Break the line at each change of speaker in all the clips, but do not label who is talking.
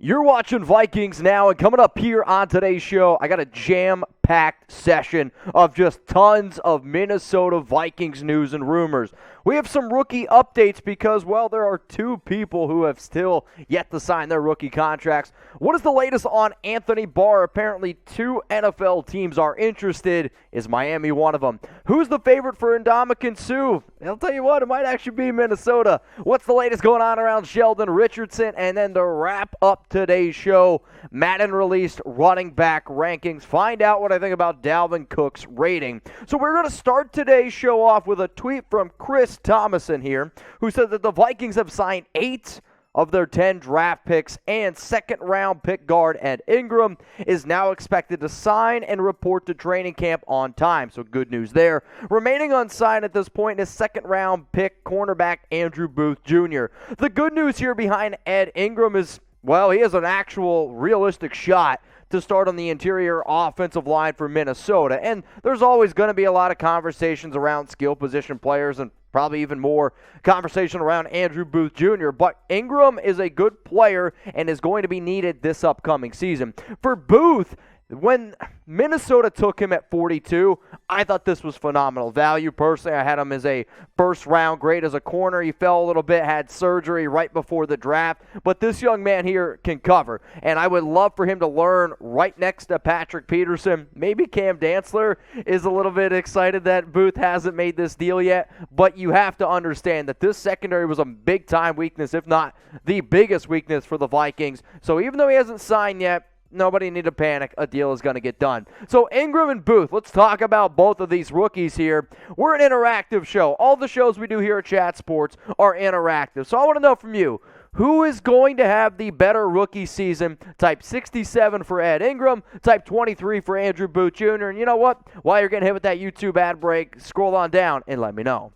You're watching Vikings Now, and coming up here on today's show, I got a jam-packed session of just tons of Minnesota Vikings news and rumors. We have some rookie updates because, well, there are two people who have still yet to sign their rookie contracts. What is the latest on Anthony Barr? Apparently, two NFL teams are interested. Is Miami one of them? Who's the favorite for Ndamukong Suh? I'll tell you what, it might actually be Minnesota. What's the latest going on around Sheldon Richardson? And then to wrap up today's show, Madden released running back rankings. Find out what I think about Dalvin Cook's rating. So we're going to start today's show off with a tweet from Chris Tomasson here, who said that the Vikings have signed 8 of their 10 draft picks, and second-round pick guard Ed Ingram is now expected to sign and report to training camp on time. So good news there. Remaining unsigned at this point is second-round pick cornerback Andrew Booth Jr. The good news here behind Ed Ingram is, well, he has an actual realistic shot to start on the interior offensive line for Minnesota. And there's always going to be a lot of conversations around skill position players and probably even more conversation around Andrew Booth Jr. But Ingram is a good player and is going to be needed this upcoming season. For Booth, when Minnesota took him at 42, I thought this was phenomenal value. Personally, I had him as a first-round grade as a corner. He fell a little bit, had surgery right before the draft. But this young man here can cover. And I would love for him to learn right next to Patrick Peterson. Maybe Cam Dantzler is a little bit excited that Booth hasn't made this deal yet. But you have to understand that this secondary was a big-time weakness, if not the biggest weakness for the Vikings. So even though he hasn't signed yet, nobody need to panic. A deal is going to get done. So Ingram and Booth, let's talk about both of these rookies here. We're an interactive show. All the shows we do here at Chat Sports are interactive. So I want to know from you, who is going to have the better rookie season? Type 67 for Ed Ingram, type 23 for Andrew Booth Jr. And you know what? While you're getting hit with that YouTube ad break, scroll on down and let me know.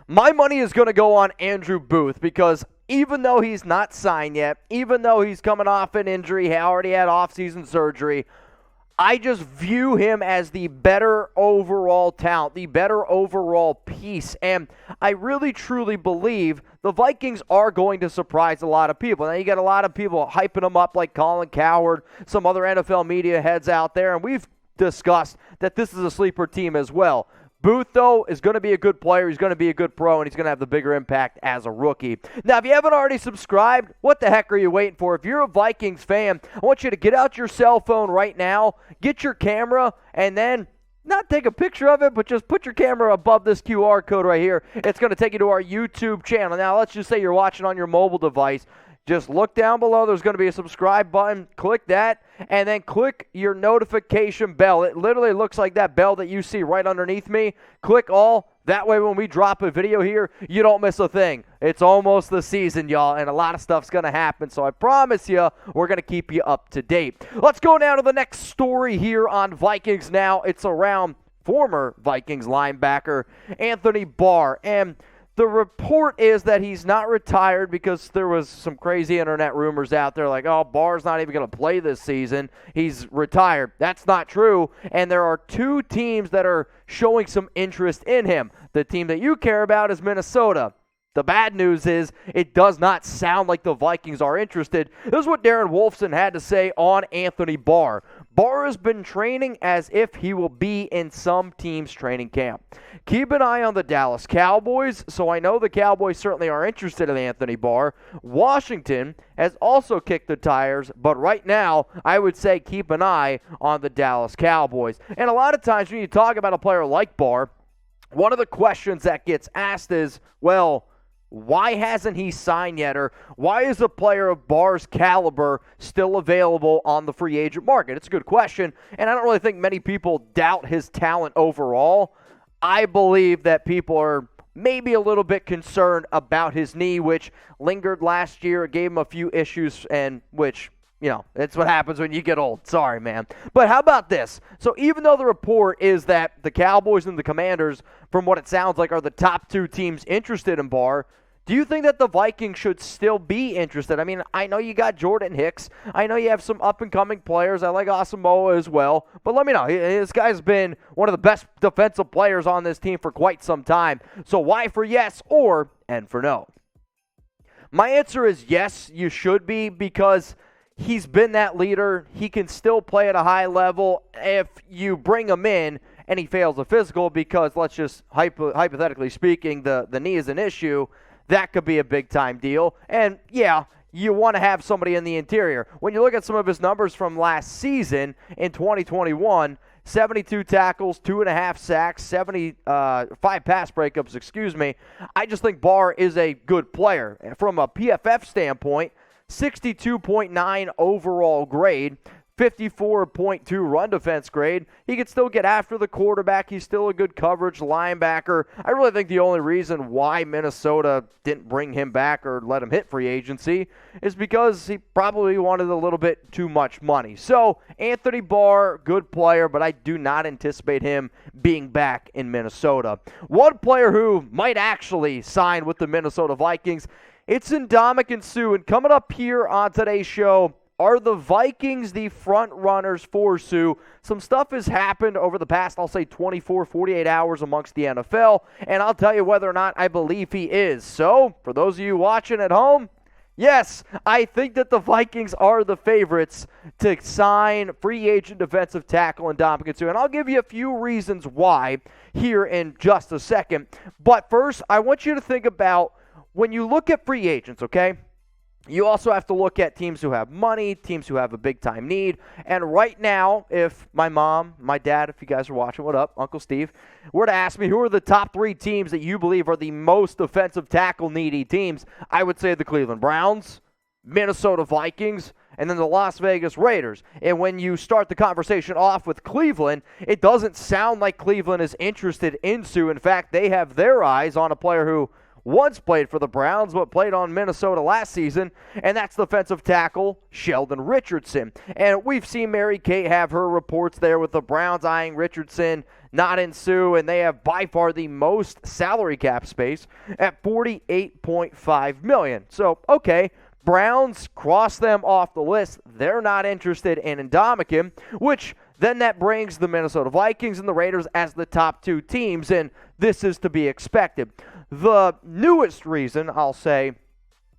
My money is going to go on Andrew Booth because even though he's not signed yet, even though he's coming off an injury, he already had offseason surgery, I just view him as the better overall talent, the better overall piece. And I really, truly believe the Vikings are going to surprise a lot of people. Now, you got a lot of people hyping him up like Colin Cowherd, some other NFL media heads out there, and we've discussed that this is a sleeper team as well. Booth, though, is going to be a good player. He's going to be a good pro, and he's going to have the bigger impact as a rookie. Now, if you haven't already subscribed, what the heck are you waiting for? If you're a Vikings fan, I want you to get out your cell phone right now, get your camera, and then not take a picture of it, but just put your camera above this QR code right here. It's going to take you to our YouTube channel. Now, let's just say you're watching on your mobile device. Just look down below. There's going to be a subscribe button. Click that, and then click your notification bell. It literally looks like that bell that you see right underneath me. Click all. That way when we drop a video here, you don't miss a thing. It's almost the season, y'all, and a lot of stuff's going to happen. So I promise you, we're going to keep you up to date. Let's go now to the next story here on Vikings Now. It's around former Vikings linebacker Anthony Barr. And the report is that he's not retired because there was some crazy internet rumors out there like, oh, Barr's not even going to play this season. He's retired. That's not true. And there are two teams that are showing some interest in him. The team that you care about is Minnesota. The bad news is it does not sound like the Vikings are interested. This is what Darren Wolfson had to say on Anthony Barr. Barr has been training as if he will be in some team's training camp. Keep an eye on the Dallas Cowboys, so I know the Cowboys certainly are interested in Anthony Barr. Washington has also kicked the tires, but right now I would say keep an eye on the Dallas Cowboys. And a lot of times when you talk about a player like Barr, one of the questions that gets asked is, well, why hasn't he signed yet? Or why is a player of Barr's caliber still available on the free agent market? It's a good question, and I don't really think many people doubt his talent overall. I believe that people are maybe a little bit concerned about his knee, which lingered last year. It gave him a few issues, and which, you know, it's what happens when you get old. Sorry, man. But how about this? So even though the report is that the Cowboys and the Commanders, from what it sounds like, are the top two teams interested in Barr, do you think that the Vikings should still be interested? I mean, I know you got Jordan Hicks. I know you have some up-and-coming players. I like Asamoah as well. But let me know. This guy's been one of the best defensive players on this team for quite some time. So why for yes and for no? My answer is yes, you should be, because he's been that leader. He can still play at a high level. If you bring him in and he fails a physical because, let's just hypothetically speaking, the knee is an issue, that could be a big-time deal. And, yeah, you want to have somebody in the interior. When you look at some of his numbers from last season in 2021, 72 tackles, 2.5 sacks, 5 pass breakups, I just think Barr is a good player. And from a PFF standpoint, 62.9 overall grade, 54.2 run defense grade. He can still get after the quarterback. He's still a good coverage linebacker. I really think the only reason why Minnesota didn't bring him back or let him hit free agency is because he probably wanted a little bit too much money. So, Anthony Barr, good player, but I do not anticipate him being back in Minnesota. One player who might actually sign with the Minnesota Vikings, it's Ndamukong Suh. And coming up here on today's show, are the Vikings the front runners for Suh? Some stuff has happened over the past, I'll say, 24, 48 hours amongst the NFL, and I'll tell you whether or not I believe he is. So, for those of you watching at home, yes, I think that the Vikings are the favorites to sign free agent defensive tackle Ndamukong Suh, and I'll give you a few reasons why here in just a second. But first, I want you to think about when you look at free agents, okay? You also have to look at teams who have money, teams who have a big-time need. And right now, if my mom, my dad, if you guys are watching, what up, Uncle Steve, were to ask me who are the top 3 teams that you believe are the most offensive tackle-needy teams, I would say the Cleveland Browns, Minnesota Vikings, and then the Las Vegas Raiders. And when you start the conversation off with Cleveland, it doesn't sound like Cleveland is interested in Suh. In fact, they have their eyes on a player who once played for the Browns, but played on Minnesota last season, and that's defensive tackle Sheldon Richardson. And we've seen Mary Kate have her reports there with the Browns eyeing Richardson, not in Suh, and they have by far the most salary cap space at $48.5 million. So, okay, Browns cross them off the list. They're not interested in Ndamukong, which then that brings the Minnesota Vikings and the Raiders as the top 2 teams, and this is to be expected. The newest reason, I'll say,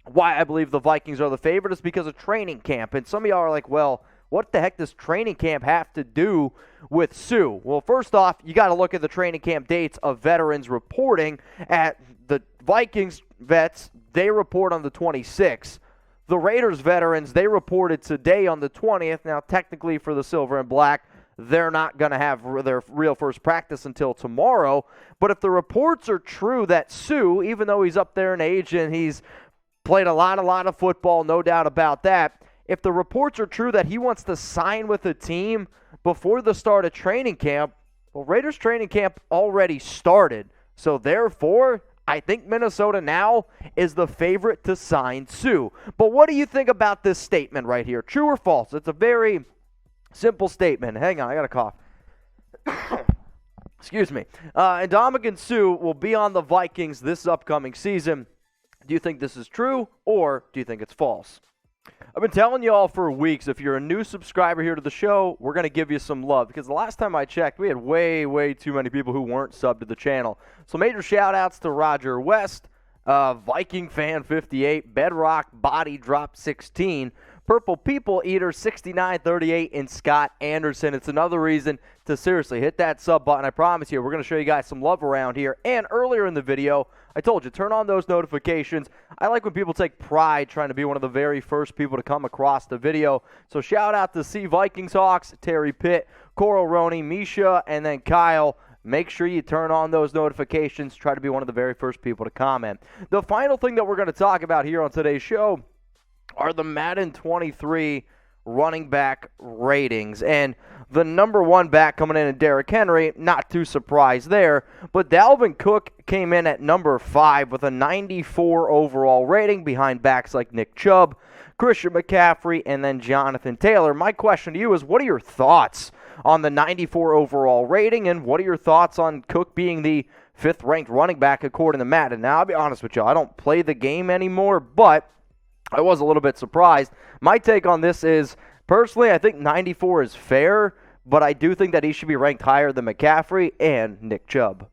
why I believe the Vikings are the favorite is because of training camp. And some of y'all are like, well, what the heck does training camp have to do with Suh? Well, first off, you got to look at the training camp dates of veterans reporting. At the Vikings vets, they report on the 26th. The Raiders veterans, they reported today on the 20th. Now, technically for the silver and black, they're not going to have their real first practice until tomorrow. But if the reports are true that Suh, even though he's up there in age and he's played a lot of football, no doubt about that, if the reports are true that he wants to sign with a team before the start of training camp, well, Raiders training camp already started. So therefore, I think Minnesota now is the favorite to sign Suh. But what do you think about this statement right here? True or false? It's a very simple statement. Hang on, I got a cough. Excuse me. Ndamukong Suh will be on the Vikings this upcoming season. Do you think this is true, or do you think it's false? I've been telling you all for weeks, if you're a new subscriber here to the show, we're going to give you some love. Because the last time I checked, we had way too many people who weren't subbed to the channel. So major shout-outs to Roger West, Viking Fan 58, Bedrock Body Drop 16, Purple People Eater 6938, and Scott Anderson. It's another reason to seriously hit that sub button. I promise you, we're going to show you guys some love around here. And earlier in the video, I told you, turn on those notifications. I like when people take pride trying to be one of the very first people to come across the video. So shout out to C Vikings Hawks, Terry Pitt, Coral Roney, Misha, and then Kyle. Make sure you turn on those notifications. Try to be one of the very first people to comment. The final thing that we're going to talk about here on today's show are the Madden 23 running back ratings. And the number 1 back coming in Derrick Henry, not too surprised there. But Dalvin Cook came in at number 5 with a 94 overall rating behind backs like Nick Chubb, Christian McCaffrey, and then Jonathan Taylor. My question to you is, what are your thoughts on the 94 overall rating, and what are your thoughts on Cook being the 5th-ranked running back according to Madden? Now, I'll be honest with you, I don't play the game anymore, but I was a little bit surprised. My take on this is, personally, I think 94 is fair, but I do think that he should be ranked higher than McCaffrey and Nick Chubb.